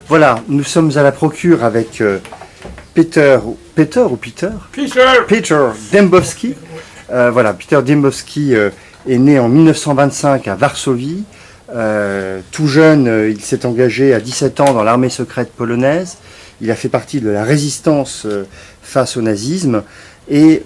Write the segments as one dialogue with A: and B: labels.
A: Voilà, nous sommes à la procure avec Peter Dembowski. Voilà, Peter Dembowski est né en 1925 à Varsovie. Tout jeune, il s'est engagé à 17 ans dans l'armée secrète polonaise. Il a fait partie de la résistance face au nazisme et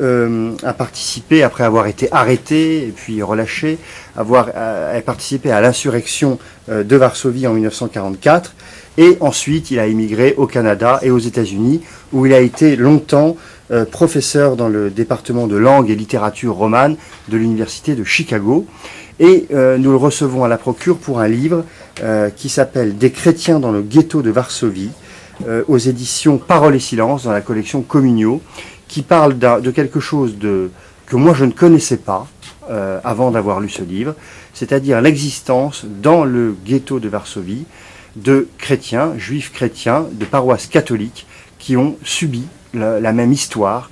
A: a participé, après avoir été arrêté et puis relâché, a participé à l'insurrection de Varsovie en 1944. Et ensuite, il a émigré au Canada et aux États-Unis, où il a été longtemps professeur dans le département de langue et littérature romane de l'Université de Chicago. Et nous le recevons à la procure pour un livre qui s'appelle « Des chrétiens dans le ghetto de Varsovie », aux éditions Parole et Silence, dans la collection Communio, qui parle de quelque chose que moi je ne connaissais pas avant d'avoir lu ce livre, c'est-à-dire l'existence dans le ghetto de Varsovie de chrétiens, juifs chrétiens, de paroisses catholiques qui ont subi la même histoire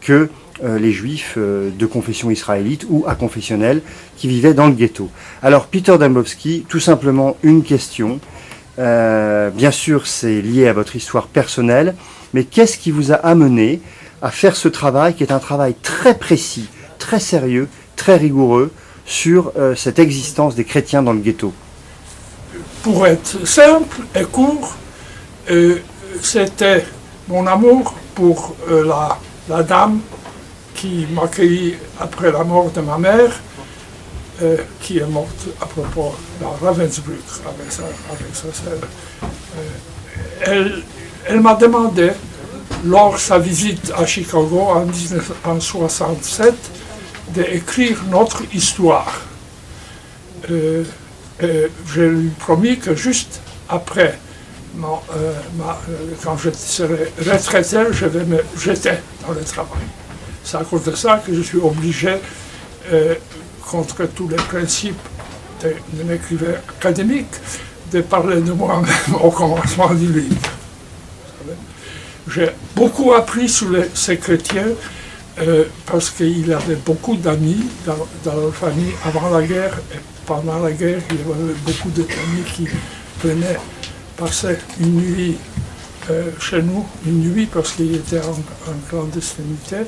A: que les juifs de confession israélite ou aconfessionnelle qui vivaient dans le ghetto. Alors Peter Dembowski, tout simplement une question. Bien sûr, c'est lié à votre histoire personnelle, mais qu'est-ce qui vous a amené à faire ce travail qui est un travail très précis, très sérieux, très rigoureux sur cette existence des chrétiens dans le ghetto?
B: Pour être simple et court, c'était mon amour pour la dame qui m'accueillit après la mort de ma mère, qui est morte à propos dans Ravensbrück avec sa sœur. Elle m'a demandé, lors de sa visite à Chicago en 1967, d'écrire notre histoire. Je lui promis que juste après, quand je serai retraité, je vais me jeter dans le travail. C'est à cause de ça que je suis obligé, contre tous les principes d'un écrivain académique, de parler de moi-même au commencement du livre. J'ai beaucoup appris sur ces chrétiens parce qu'il avait beaucoup d'amis dans leur famille avant la guerre. Et pendant la guerre, il y avait beaucoup d'amis qui venaient passer une nuit chez nous, une nuit parce qu'il était en clandestinité.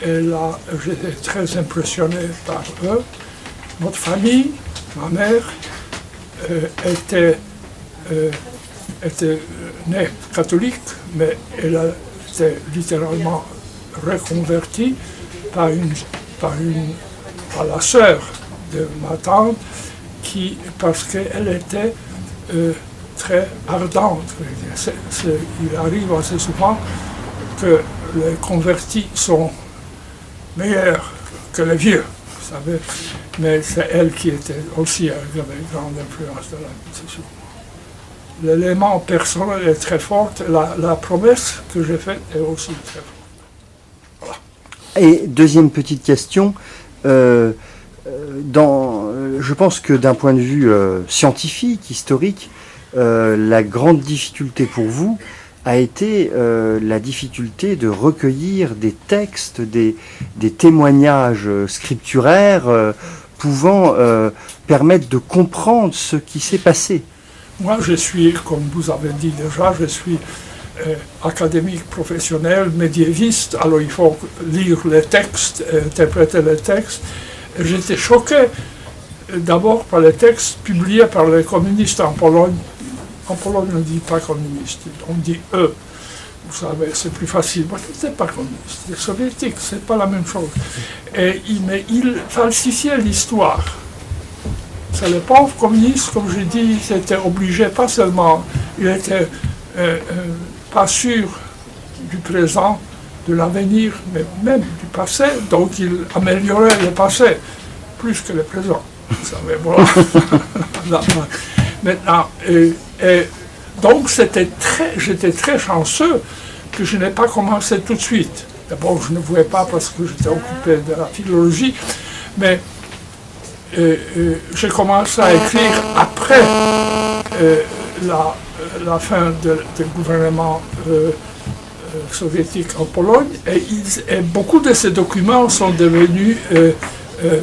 B: Et là, j'étais très impressionné par eux. Notre famille, ma mère, était née catholique, mais elle a été littéralement reconvertie par la sœur de ma tante, parce qu'elle était très ardente. Il arrive assez souvent que les convertis sont meilleurs que les vieux, vous savez, mais c'est elle qui était aussi avec une grande influence de la méditation. L'élément personnel est très fort, la promesse que j'ai faite est aussi très forte. Voilà.
A: Et deuxième petite question, je pense que d'un point de vue scientifique, historique, la grande difficulté pour vous a été la difficulté de recueillir des textes, des témoignages scripturaires pouvant permettre de comprendre ce qui s'est passé.
B: Moi, je suis, comme vous avez dit déjà, je suis académique professionnel, médiéviste, alors il faut lire les textes, interpréter les textes. J'étais choqué d'abord par les textes publiés par les communistes en Pologne. En Pologne, on ne dit pas communiste, on dit eux. Vous savez, c'est plus facile. Moi, je n'étais pas communiste. Les soviétiques, c'est pas la même chose. Mais ils falsifiaient l'histoire. C'est les pauvres communistes, comme je dis, ils étaient obligés, pas seulement, ils n'étaient pas sûrs du présent, de l'avenir, mais même du passé, donc ils amélioraient le passé, plus que le présent. Vous savez, voilà. Maintenant, donc j'étais très chanceux que je n'ai pas commencé tout de suite. D'abord, je ne pouvais pas parce que j'étais occupé de la philologie, mais j'ai commencé à écrire après la fin du gouvernement soviétique en Pologne, et beaucoup de ces documents sont devenus,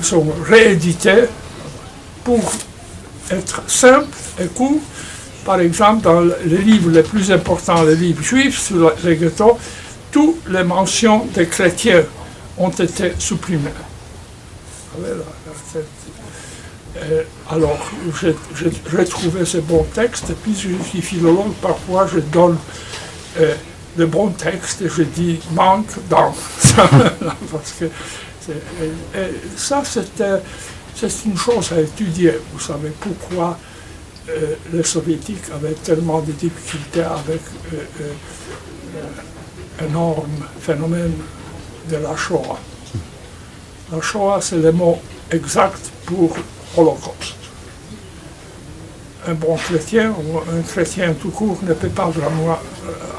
B: sont réédités pour être simples et courts, par exemple, dans les livres les plus importants, les livres juifs sur les ghettos, toutes les mentions des chrétiens ont été supprimées. Alors, j'ai trouvé ces bons textes, et puis je suis philologue, parfois je donne de bons textes et je dis manque dans parce que ça c'est une chose à étudier. Vous savez pourquoi les soviétiques avaient tellement de difficultés avec l'énorme phénomène de la Shoah. La Shoah, c'est le mot exact pour Holocauste. Un bon chrétien ou un chrétien tout court ne peut pas vraiment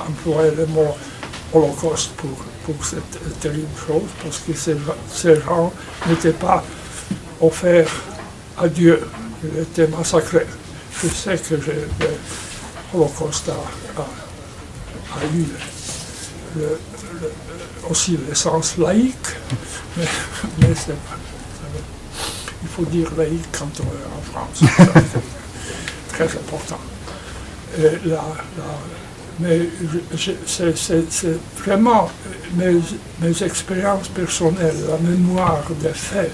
B: employer le mot Holocauste pour cette terrible chose, parce que ces gens n'étaient pas offerts à Dieu, ils étaient massacrés. Je sais que le Holocauste a eu aussi le sens laïque, mais c'est pas. Il faut dire laïque quand on est en France. C'est très important. Mais c'est vraiment mes expériences personnelles, la mémoire des faits,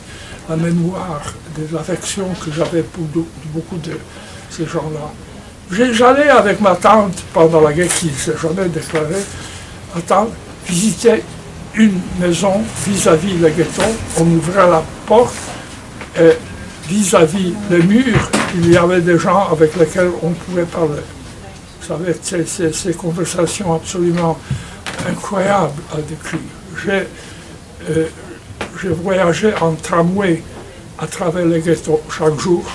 B: la mémoire des affections que j'avais pour beaucoup de ces gens-là. J'allais avec ma tante pendant la guerre qui ne s'est jamais déclarée, ma tante visitait une maison vis-à-vis le ghetto, on ouvrait la porte et vis-à-vis le mur, il y avait des gens avec lesquels on pouvait parler. Vous savez, ces conversations absolument incroyables à décrire. J'ai voyagé en tramway à travers les ghettos chaque jour,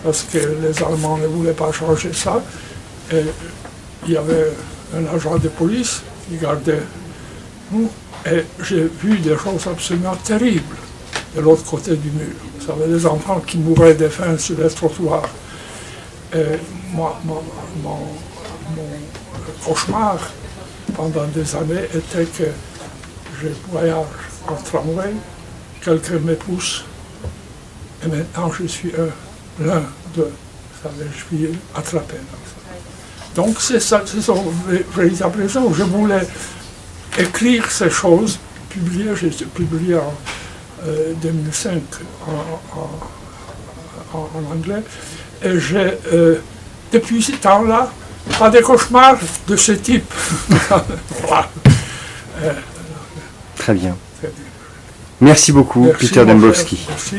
B: parce que les Allemands ne voulaient pas changer ça. Et il y avait un agent de police qui gardait nous, et j'ai vu des choses absolument terribles de l'autre côté du mur. Vous savez, des enfants qui mouraient de faim sur les trottoirs. Et mon cauchemar pendant des années était que je voyage en tramway, quelqu'un me pousse, et maintenant je suis l'un d'eux. Vous savez, je suis attrapé dans ça. Donc c'est ça, ce sont les véritables raisons. Je voulais écrire ces choses, j'ai publié en 2005 en anglais, et j'ai, depuis ce temps-là, pas de cauchemars de ce type. Voilà.
A: Très bien. Merci beaucoup,
B: Merci,
A: Peter Dembowski.
B: Merci.